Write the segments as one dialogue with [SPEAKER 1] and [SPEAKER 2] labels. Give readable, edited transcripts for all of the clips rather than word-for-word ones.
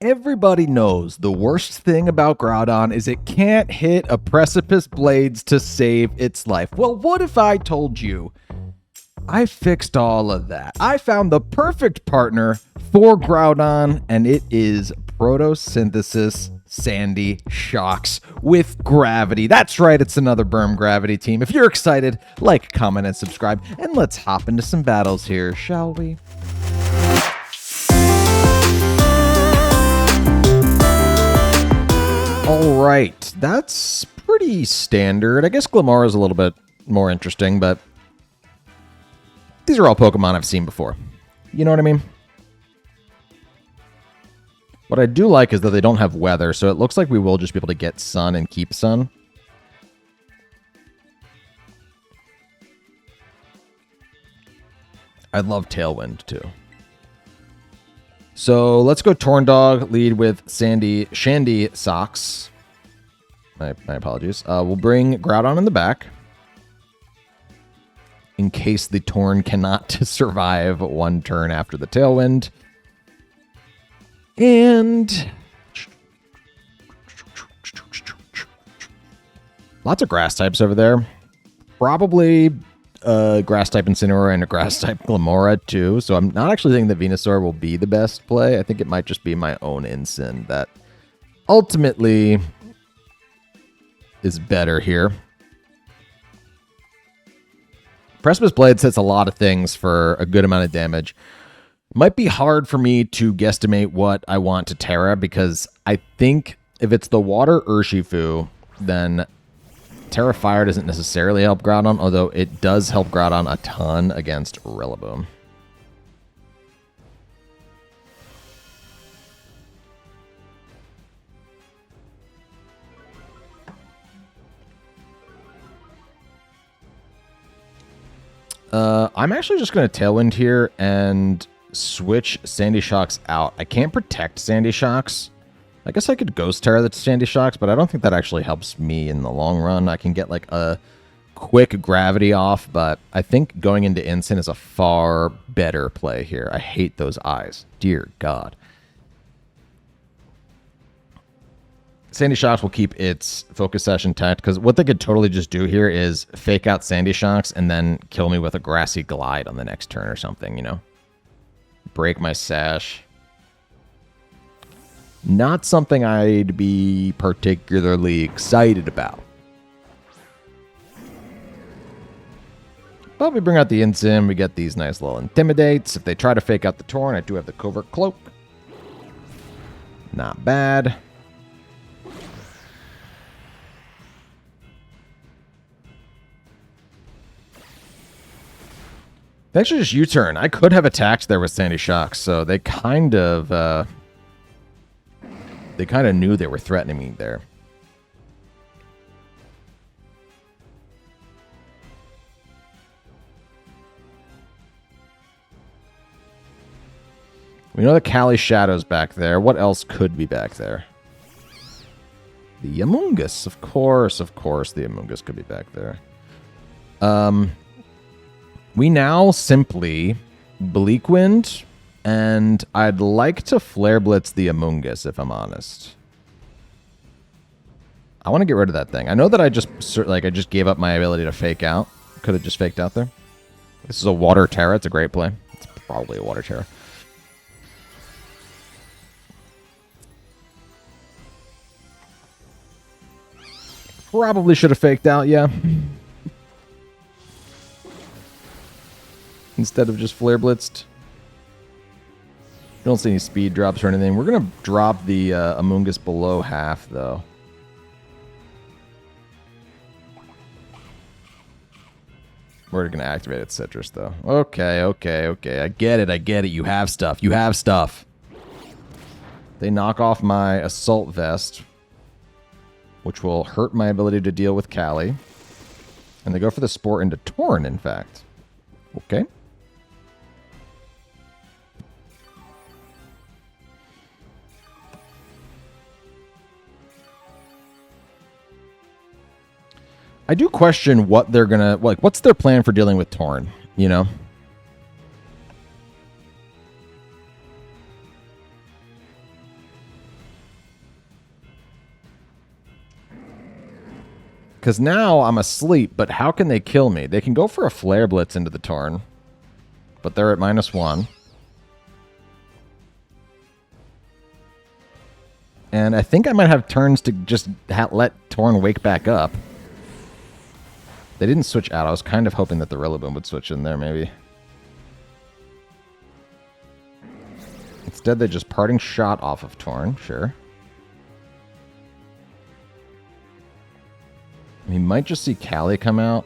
[SPEAKER 1] Everybody knows the worst thing about Groudon is it can't hit a Precipice Blades to save its life. Well, what if I told you I fixed all of that? I found the perfect partner for Groudon, and it is Photosynthesis Sandy Shocks with Gravity. That's right, it's another Berm Gravity team. If you're excited, like, comment, and subscribe, and let's hop into some battles here, shall we? All right, that's pretty standard. I guess Glimmora is a little bit more interesting, but these are all Pokemon I've seen before. You know what I mean? What I do like is that they don't have weather, so it looks like we will just be able to get sun and keep sun. I love Tailwind, too. So let's go Torndog, lead with Shandy Socks. My apologies. We'll bring Groudon in the back, in case the Torn cannot survive one turn after the Tailwind. And lots of grass types over there. Probably grass type Incineroar and a grass type Glimmora too. So I'm not actually thinking that Venusaur will be the best play. I think it might just be my own Incin that ultimately is better here. Precipice Blades hits a lot of things for a good amount of damage. Might be hard for me to guesstimate what I want to Tera, because I think if it's the water Urshifu, then Tera Fire doesn't necessarily help Groudon, although it does help Groudon a ton against Rillaboom. I'm actually just going to Tailwind here and switch Sandy Shocks out. I can't protect Sandy Shocks. I guess I could Ghost Tera the Sandy Shocks, but I don't think that actually helps me in the long run. I can get like a quick Gravity off, but I think going into Incin is a far better play here. I hate those eyes. Dear God. Sandy Shocks will keep its Focus Sash intact, because what they could totally just do here is fake out Sandy Shocks and then kill me with a Grassy Glide on the next turn or something, you know? Break my Sash. Not something I'd be particularly excited about. But we bring out the Incin, we get these nice little Intimidates. If they try to fake out the Torn, I do have the Covert Cloak. Not bad. They actually just U-turn. I could have attacked there with Sandy Shocks, so they kind of knew they were threatening me there. We know the Cali Shadow's back there. What else could be back there? The Amoonguss, of course, the Amoonguss could be back there. We now simply Bleak Wind, and I'd like to Flare Blitz the Amoonguss, if I'm honest. I want to get rid of that thing. I know that I just gave up my ability to fake out. Could have just faked out there. This is a Water Tera. It's a great play. It's probably a Water Tera. Probably should have faked out, yeah. Instead of just Flare Blitzed. Don't see any speed drops or anything. We're going to drop the Amoonguss below half, though. We're going to activate its Citrus, though. Okay. I get it. You have stuff. They knock off my Assault Vest, which will hurt my ability to deal with Cali. And they go for the Sport into Torn, in fact. Okay. I do question what they're gonna what's their plan for dealing with Torn, you know? Because now I'm asleep, but how can they kill me? They can go for a Flare Blitz into the Torn. But they're at -1. And I think I might have turns to just let Torn wake back up. They didn't switch out. I was kind of hoping that the Rillaboom would switch in there, maybe. Instead, they just Parting Shot off of Torn. Sure. He might just see Callie come out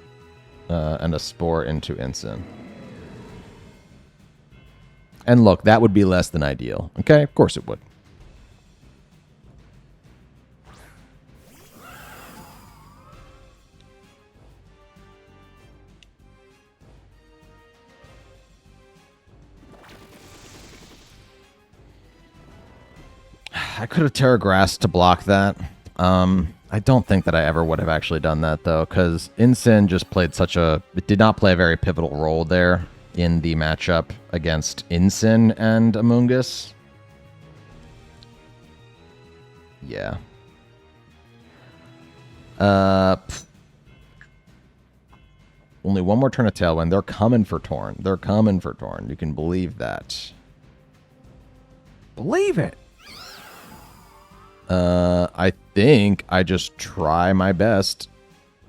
[SPEAKER 1] and a Spore into Incin. And look, that would be less than ideal. Okay, of course it would. I could have Tera Grass to block that. I don't think that I ever would have actually done that, though, because Incin just played it did not play a very pivotal role there in the matchup against Incin and Amoonguss. Yeah. Only one more turn of Tailwind. They're coming for Torn. They're coming for Torn. You can believe that. Believe it! I think I just try my best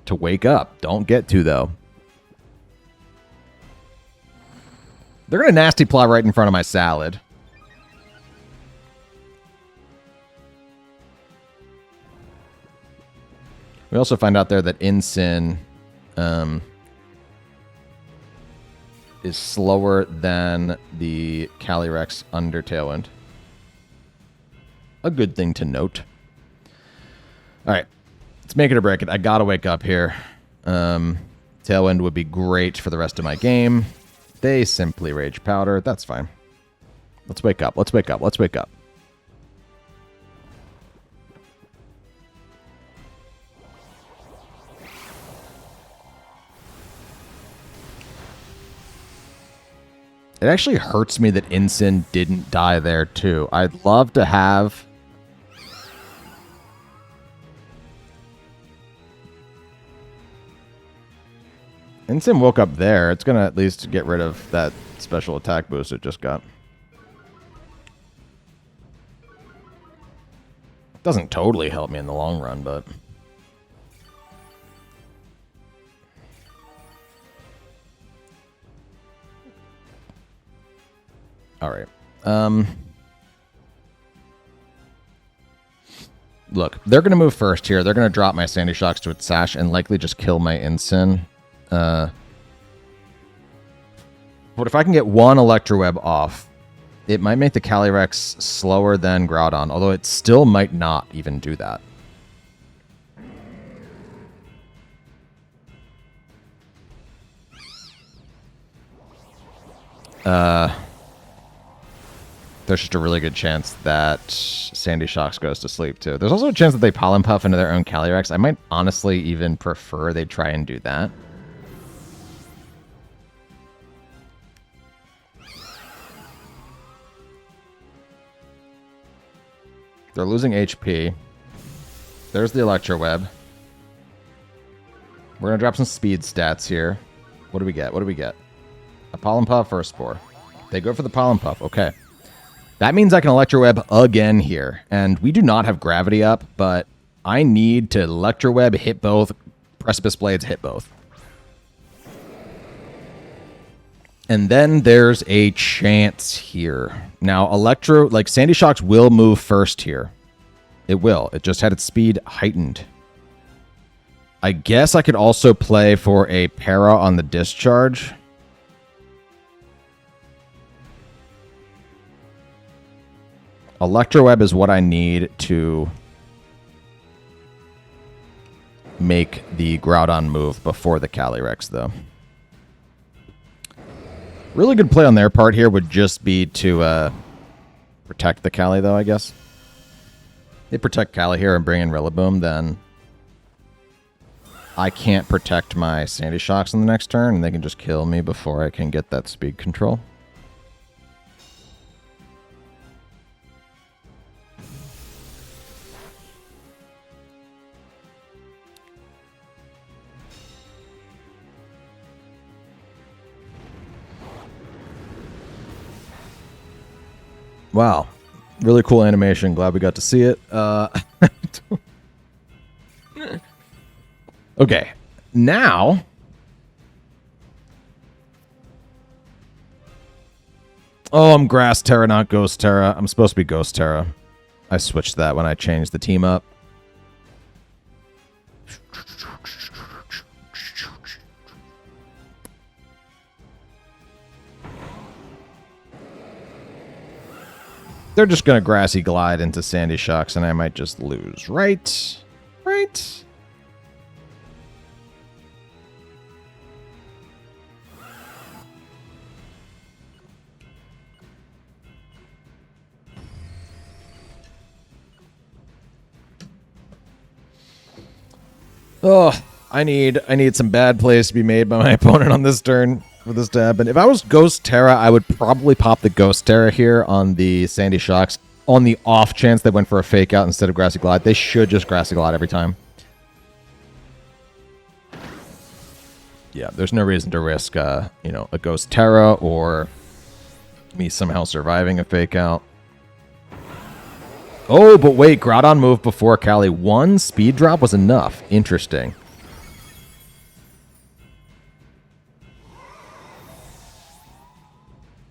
[SPEAKER 1] to wake up. Don't get to, though. They're going to Nasty Plot right in front of my Salad. We also find out there that Incin is slower than the Calyrex under Tailwind. A good thing to note. All right, let's make it or break it. I gotta wake up here. Tailwind would be great for the rest of my game. They simply Rage Powder. That's fine. Let's wake up. Let's wake up. Let's wake up. It actually hurts me that Incin didn't die there, too. I'd love to have... Incin woke up there. It's going to at least get rid of that special attack boost it just got. Doesn't totally help me in the long run, but... All right. Look, they're going to move first here. They're going to drop my Sandy Shocks to its Sash and likely just kill my Incin. But if I can get one Electroweb off, it might make the Calyrex slower than Groudon, although it still might not even do that. There's just a really good chance that Sandy Shocks goes to sleep, too. There's also a chance that they Pollen Puff into their own Calyrex. I might honestly even prefer they try and do that. They're losing HP. There's the Electroweb. We're going to drop some speed stats here. What do we get? What do we get? A Pollen Puff or a Spore? They go for the Pollen Puff. Okay. That means I can Electroweb again here. And we do not have Gravity up, but I need to Electroweb, hit both, Precipice Blades, hit both. And then there's a chance here. Now, Sandy Shocks will move first here. It will. It just had its speed heightened. I guess I could also play for a Para on the discharge. Electroweb is what I need to make the Groudon move before the Calyrex, though. Really good play on their part here would just be to protect the Cali, though, I guess. They protect Cali here and bring in Rillaboom, then I can't protect my Sandy Shocks on the next turn, and they can just kill me before I can get that speed control. Wow. Really cool animation. Glad we got to see it. Okay. Now... Oh, I'm Grass Tera, not Ghost Tera. I'm supposed to be Ghost Tera. I switched that when I changed the team up. They're just going to Grassy Glide into Sandy Shocks, and I might just lose. Right? Right? Oh, I need some bad plays to be made by my opponent on this turn for this to happen. If I was Ghost Tera, I would probably pop the Ghost Tera here on the Sandy Shocks. On the off chance they went for a fake out instead of Grassy Glide, they should just Grassy Glide every time. Yeah, there's no reason to risk, a Ghost Tera or me somehow surviving a fake out. Oh, but wait, Groudon moved before Cali. One speed drop was enough. Interesting.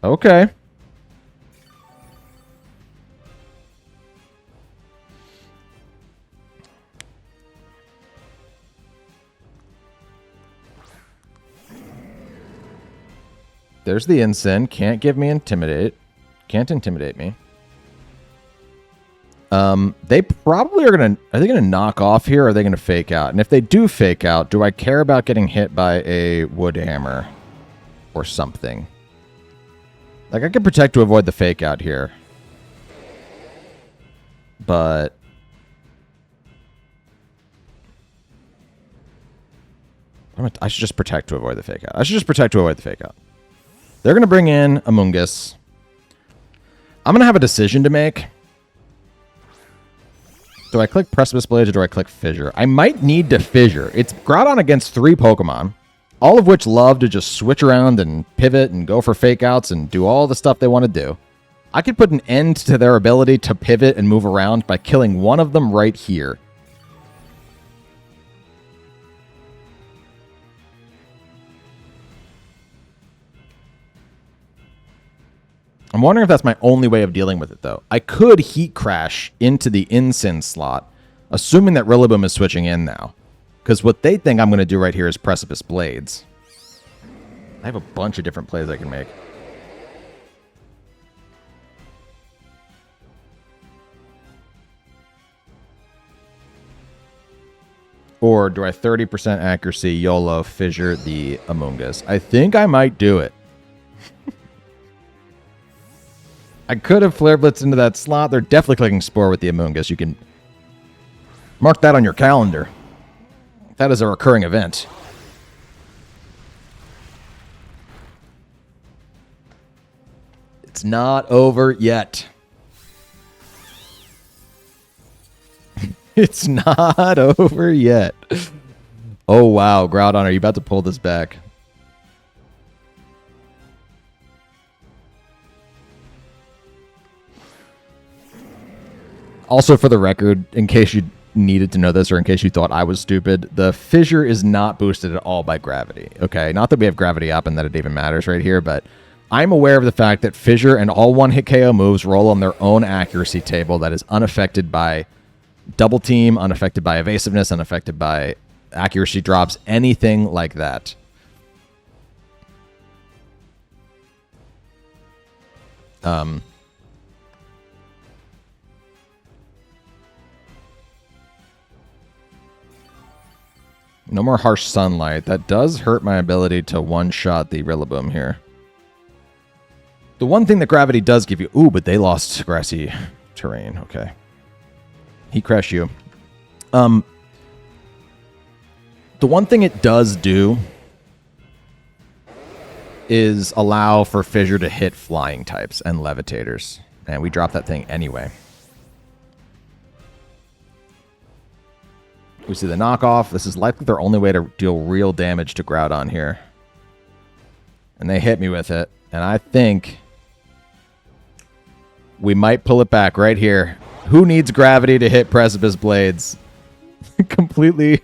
[SPEAKER 1] Okay. There's the Incin. Can't give me Intimidate. Can't intimidate me. They probably are going to... Are they going to knock off here, or are they going to fake out? And if they do fake out, do I care about getting hit by a Wood Hammer or something? Like, I can protect to avoid the fake out here. But... I should just protect to avoid the fake out. I should just protect to avoid the fake out. They're going to bring in Amoonguss. I'm going to have a decision to make. Do I click Precipice Blades or do I click Fissure? I might need to Fissure. It's Groudon against 3 Pokemon, all of which love to just switch around and pivot and go for fake outs and do all the stuff they want to do. I could put an end to their ability to pivot and move around by killing one of them right here. I'm wondering if that's my only way of dealing with it, though. I could Heat Crash into the Incin slot, assuming that Rillaboom is switching in now. Because what they think I'm going to do right here is Precipice Blades. I have a bunch of different plays I can make. Or do I 30% accuracy, YOLO, Fissure the Amoonguss? I think I might do it. I could have Flare Blitz into that slot. They're definitely clicking Spore with the Amoonguss. You can mark that on your calendar. That is a recurring event. It's not over yet. It's not over yet. Oh, wow. Groudon, are you about to pull this back? Also, for the record, in case you needed to know this or in case you thought I was stupid, the Fissure is not boosted at all by gravity. Okay, not that we have gravity up and that it even matters right here, but I'm aware of the fact that Fissure and all one-hit KO moves roll on their own accuracy table that is unaffected by double team, unaffected by evasiveness, unaffected by accuracy drops, anything like that. No more Harsh Sunlight. That does hurt my ability to one-shot the Rillaboom here. The one thing that gravity does give you... Ooh, but they lost grassy terrain. Okay. He crashed you. The one thing it does do is allow for Fissure to hit flying types and levitators. And we dropped that thing anyway. We see the knockoff. This is likely their only way to deal real damage to Groudon here. And they hit me with it. And I think We might pull it back right here. Who needs gravity to hit Precipice Blades? Completely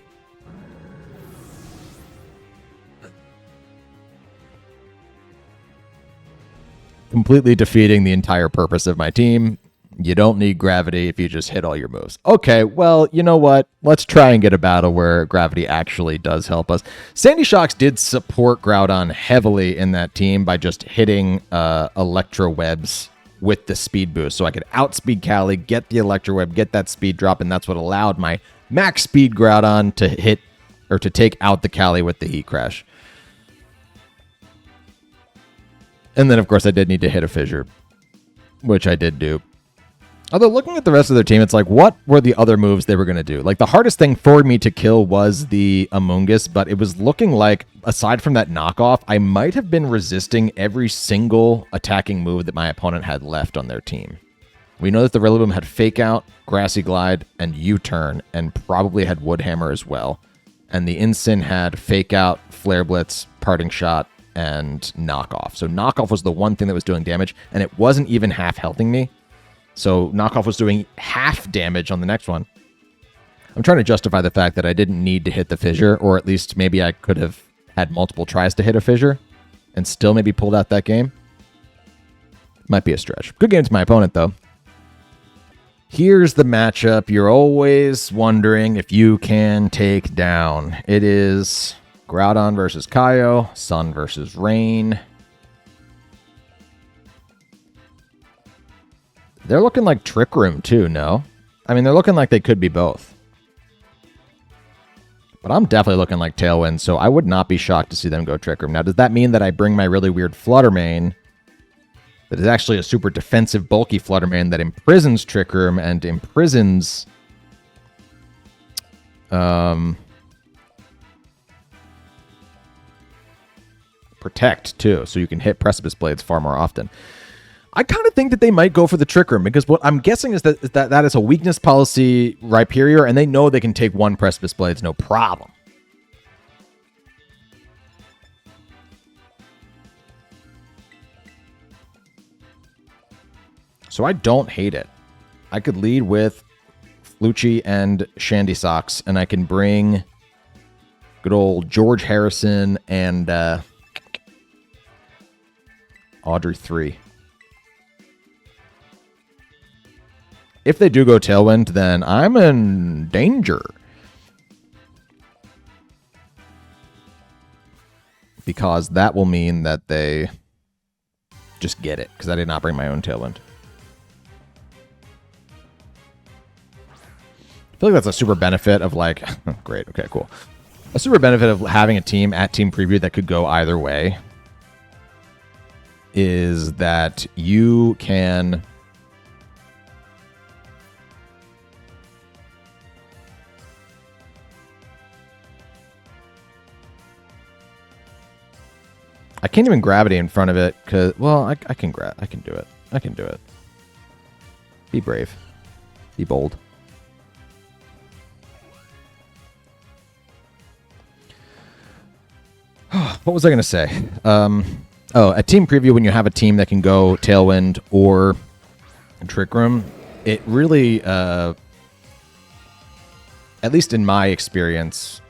[SPEAKER 1] defeating the entire purpose of my team. You don't need gravity if you just hit all your moves. Okay, well, you know what? Let's try and get a battle where gravity actually does help us. Sandy Shocks did support Groudon heavily in that team by just hitting Electro Webs with the speed boost. So I could outspeed Cali, get the Electro Web, get that speed drop, and that's what allowed my max speed Groudon to hit or to take out the Cali with the Heat Crash. And then, of course, I did need to hit a Fissure, which I did do. Although, looking at the rest of their team, it's like, what were the other moves they were going to do? Like, the hardest thing for me to kill was the Amoonguss, but it was looking like, aside from that knockoff, I might have been resisting every single attacking move that my opponent had left on their team. We know that the Rillaboom had Fake Out, Grassy Glide, and U-Turn, and probably had Wood Hammer as well. And the Incin had Fake Out, Flare Blitz, Parting Shot, and Knockoff. So Knockoff was the one thing that was doing damage, and it wasn't even half healthing me. So Knockoff was doing half damage on the next one. I'm trying to justify the fact that I didn't need to hit the Fissure, or at least maybe I could have had multiple tries to hit a Fissure and still maybe pulled out that game. Might be a stretch. Good game to my opponent, though. Here's the matchup you're always wondering if you can take down. It is Groudon versus Kaio, Sun versus Rain. They're looking like Trick Room, too, no? I mean, they're looking like they could be both. But I'm definitely looking like Tailwind, so I would not be shocked to see them go Trick Room. Now, does that mean that I bring my really weird Flutter Mane that is actually a super defensive, bulky Flutter Mane that imprisons Trick Room and imprisons... Protect, too, so you can hit Precipice Blades far more often. I kind of think that they might go for the Trick Room, because what I'm guessing is that is a weakness policy Rhyperior, and they know they can take one Precipice Blades, no problem. So I don't hate it. I could lead with Flucci and Shandy Socks, and I can bring good old George Harrison and Audrey 3. If they do go Tailwind, then I'm in danger. Because that will mean that they just get it, because I did not bring my own Tailwind. I feel like that's a super benefit of like... Great, okay, cool. A super benefit of having a team at Team Preview that could go either way is that you can... I can't even gravity in front of it because, well, I can do it. I can do it. Be brave. Be bold. What was I going to say? At Team Preview, when you have a team that can go Tailwind or Trick Room, it really, at least in my experience,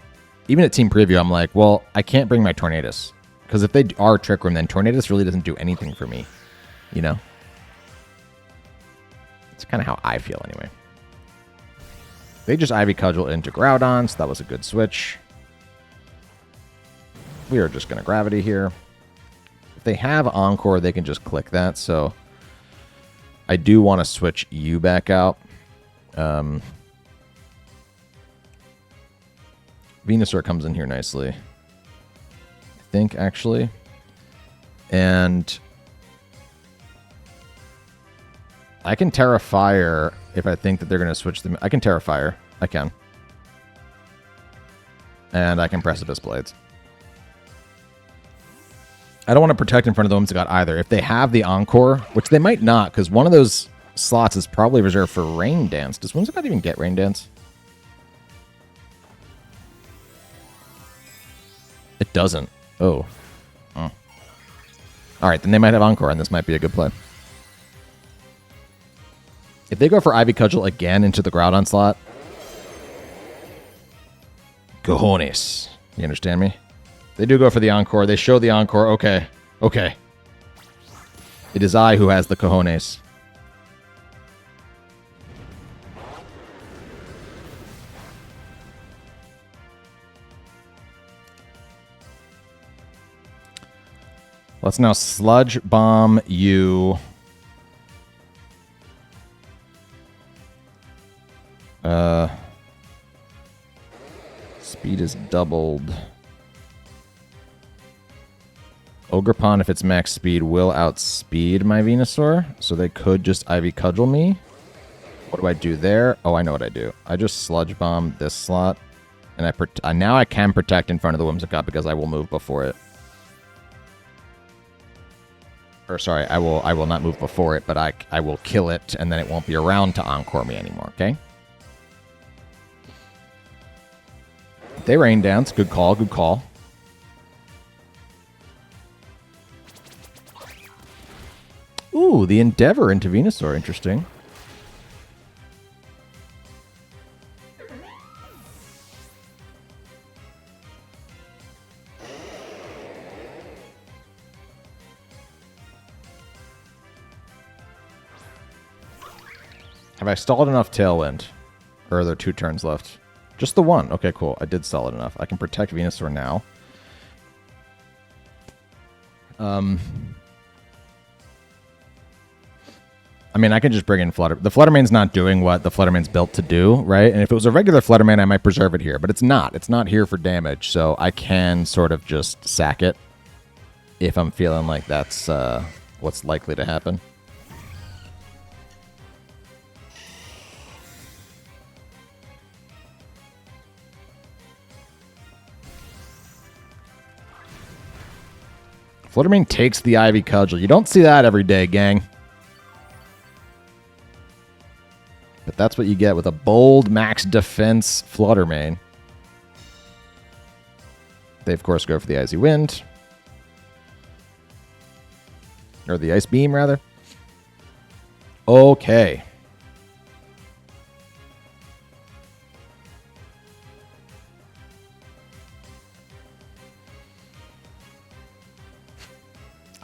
[SPEAKER 1] even at Team Preview, I'm like, well, I can't bring my Tornadus. Because if they are Trick Room, then Tornadus really doesn't do anything for me. You know? It's kind of how I feel anyway. They just Ivy Cudgel into Groudon, so that was a good switch. We are just going to Gravity here. If they have Encore, they can just click that, so I do want to switch you back out. Venusaur comes in here nicely. Think actually, and I can Tera Fire if I think that they're going to switch them. I can Tera Fire. I can. And I can Precipice Blades. I don't want to protect in front of the ones that got either. If they have the Encore, which they might not, because one of those slots is probably reserved for Rain Dance. Does Whimsicott even get Rain Dance? It doesn't. Oh. All right, then they might have Encore, and this might be a good play. If they go for Ivy Cudgel again into the Groudon slot, cojones. You understand me? They do go for the Encore. They show the Encore. Okay. Okay. It is I who has the cojones. Let's now Sludge Bomb you. Speed is doubled. Ogerpon, if it's max speed, will outspeed my Venusaur, so they could just Ivy Cudgel me. What do I do there? Oh, I know what I do. I just Sludge Bomb this slot, and now I can protect in front of the Whimsicott because I will move before it. Or sorry, I will not move before it, but I will kill it, and then it won't be around to Encore me anymore, okay? They Rain Dance. Good call, good call. Ooh, the Endeavor into Venusaur. Interesting. Have I stalled enough Tailwind? Or are there 2 turns left? Just the 1. Okay, cool. I did stall it enough. I can protect Venusaur now. I mean, I can just bring in Flutter. The Fluttermane's not doing what the Fluttermane's built to do, right? And if it was a regular Fluttermane, I might preserve it here. But it's not. It's not here for damage, so I can sort of just sack it if I'm feeling like that's what's likely to happen. Fluttermane takes the Ivy Cudgel. You don't see that every day, gang. But that's what you get with a bold max defense Fluttermane. They, of course, go for the Icy Wind. Or the Ice Beam, rather. Okay.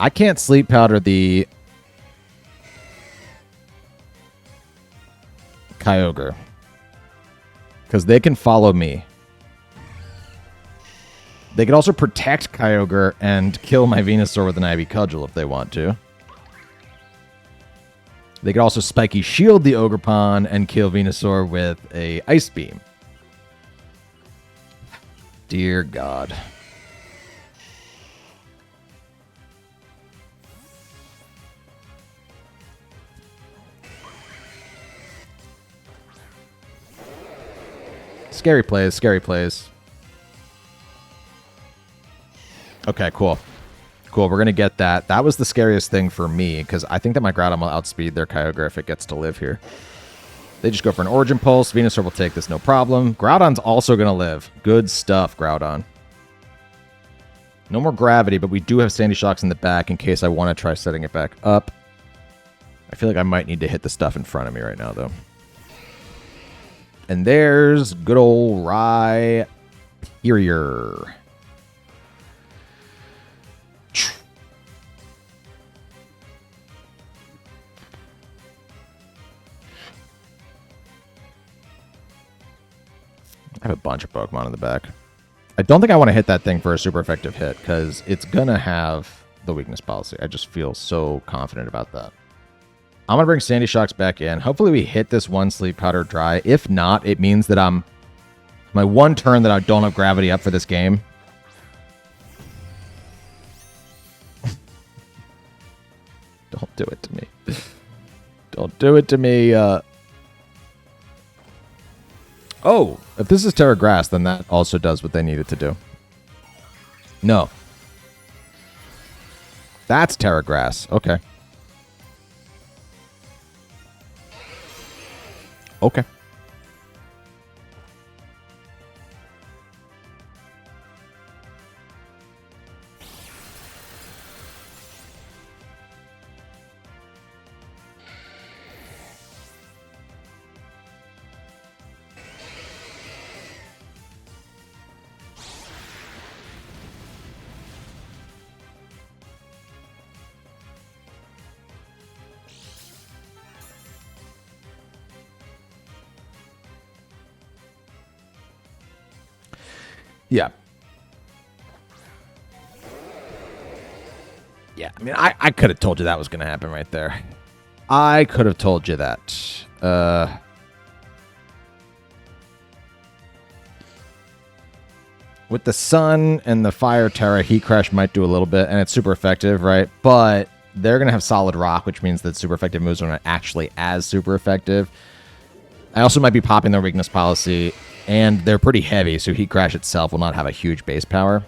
[SPEAKER 1] I can't Sleep Powder the Kyogre because they can follow me. They could also protect Kyogre and kill my Venusaur with an Ivy Cudgel if they want to. They could also Spiky Shield the Ogerpon and kill Venusaur with a Ice Beam. Dear God. Scary plays, scary plays. Okay, cool. Cool, we're going to get that. That was the scariest thing for me, because I think that my Groudon will outspeed their Kyogre if it gets to live here. They just go for an Origin Pulse. Venusaur will take this, no problem. Groudon's also going to live. Good stuff, Groudon. No more Gravity, but we do have Sandy Shocks in the back in case I want to try setting it back up. I feel like I might need to hit the stuff in front of me right now, though. And there's good old Rhyperior. I have a bunch of Pokemon in the back. I don't think I want to hit that thing for a super effective hit because it's going to have the weakness policy. I just feel so confident about that. I'm going to bring Sandy Shocks back in. Hopefully we hit this one Sleep Powder dry. If not, it means that my one turn that I don't have Gravity up for this game. Don't do it to me. Don't do it to me. Oh, if this is Tera Grass, then that also does what they need it to do. No. That's Tera Grass. Okay. Okay. Yeah. Yeah, I mean, I could have told you that was going to happen right there. I could have told you that. With the sun and the fire Tera, Heat Crash might do a little bit, and it's super effective, right? But they're going to have solid rock, which means that super effective moves are not actually as super effective. I also might be popping their weakness policy, and they're pretty heavy, so Heat Crash itself will not have a huge base power.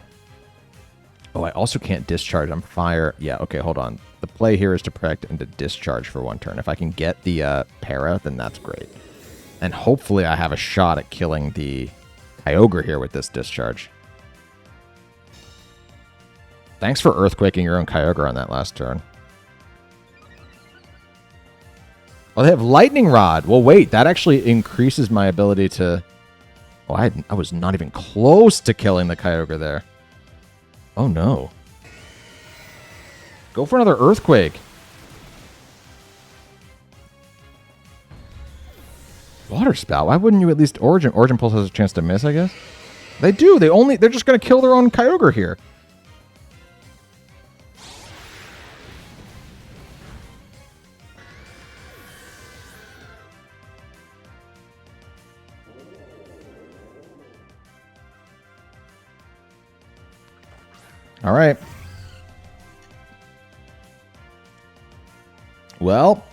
[SPEAKER 1] Oh, I also can't discharge on fire. Yeah, okay, hold on. The play here is to protect and to discharge for one turn. If I can get the Para, then that's great. And hopefully I have a shot at killing the Kyogre here with this discharge. Thanks for earthquaking your own Kyogre on that last turn. Oh, they have Lightning Rod. Well, wait, that actually increases my ability to... Oh, I was not even close to killing the Kyogre there. Oh, no. Go for another Earthquake. Water Spout. Why wouldn't you at least Origin? Origin Pulse has a chance to miss, I guess. They do. They're just going to kill their own Kyogre here. All right. Well,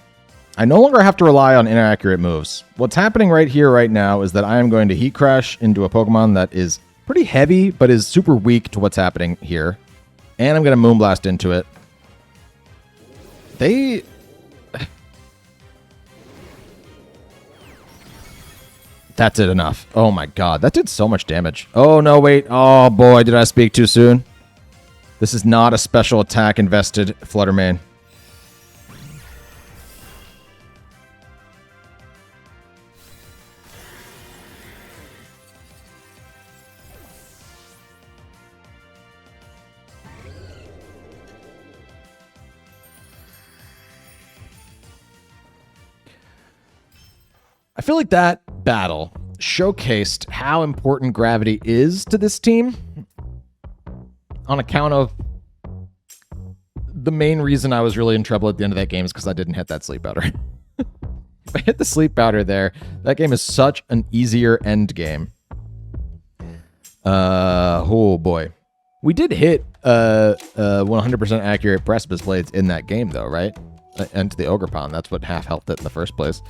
[SPEAKER 1] I no longer have to rely on inaccurate moves. What's happening right here, right now, is that I am going to Heat Crash into a Pokemon that is pretty heavy, but is super weak to what's happening here. And I'm going to Moonblast into it. That's it, enough. Oh my god, that did so much damage. Oh no, wait. Oh boy, did I speak too soon. This is not a special attack invested Fluttermane. I feel like that battle showcased how important gravity is to this team on account of the main reason I was really in trouble at the end of that game is because I didn't hit that sleep powder. If I hit the sleep powder there, that game is such an easier end game. Oh boy. We did hit 100% accurate Precipice Blades in that game though, right? Into the Ogre Pond. That's what half healthed it in the first place.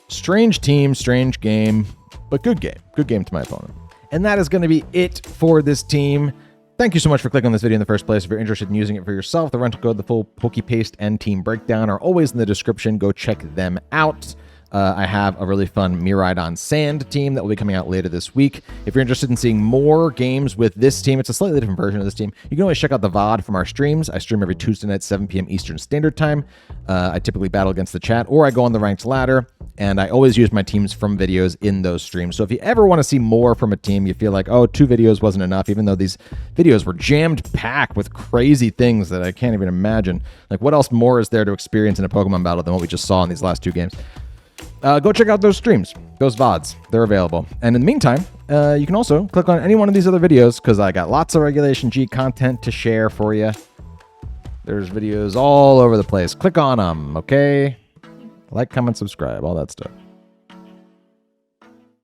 [SPEAKER 1] Strange team, strange game, but good game. Good game to my opponent. And that is going to be it for this team. Thank you so much for clicking on this video in the first place. If you're interested in using it for yourself, the rental code, the full PokePaste, and team breakdown are always in the description. Go check them out. I have a really fun Miraidon Sand team that will be coming out later this week. If you're interested in seeing more games with this team, it's a slightly different version of this team. You can always check out the VOD from our streams. I stream every Tuesday night, 7 p.m. Eastern Standard Time. I typically battle against the chat, or I go on the ranked ladder, and I always use my teams from videos in those streams. So if you ever want to see more from a team, you feel like, oh, 2 videos wasn't enough, even though these videos were jammed packed with crazy things that I can't even imagine. Like, what else more is there to experience in a Pokemon battle than what we just saw in these last 2 games? Go check out those streams, those VODs. They're available. And in the meantime, you can also click on any one of these other videos because I got lots of Regulation G content to share for you. There's videos all over the place. Click on them, okay? Like, comment, subscribe, all that stuff.